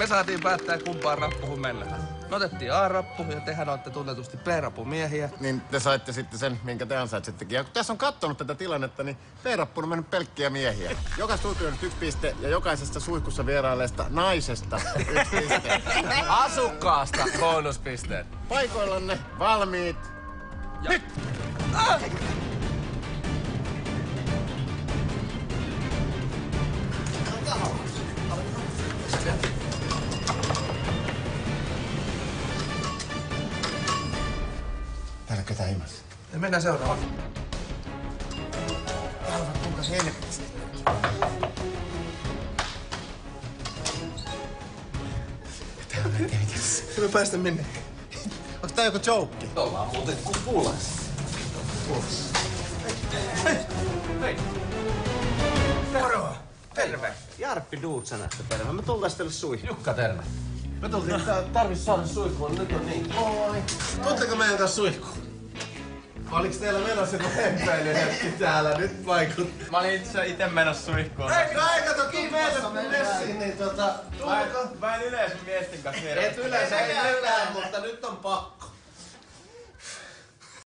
Me saatiin päättää kumpaan rappuun mennään. Me otettiin A-rappu ja tehän olette tunnetusti B-rappun miehiä. Niin te saitte sitten sen, minkä te ansaitsittekin. Ja kun tässä on kattonut tätä tilannetta, niin B-rappuun on mennyt pelkkiä miehiä. Joka suihku on nyt 1 piste ja jokaisesta suihkussa vierailleesta naisesta 1 piste. Asukkaasta bonuspisteet. Paikoillanne valmiit. Ja. Nyt! Täällä ketään himas. Ja mennään seuraavaan. Kuinka helvetistä? Tää on näin tehtävissä. Ei me päästä minne. Onks tää joku joke? Ollaan muuten kupulassa. Hei! Moro! Terve! Jarppi Duutsanasta terve. Me tultais teille suihkuun. Jukka, terve. Me tultiin, tarvis saada suihkuun, nyt on niin. Moi! Tuutteko meidän kanssa suihkuun? Oliks teillä menossa joku hempeilyhetki täällä? Nyt vaikuttaa. Mä olin itse menossa suihkuun. Ei kato, kun meitä messiin, niin tuulko? Mä en yleensä miesten kanssa Et yleensä ei mitään, mutta nyt on pakko.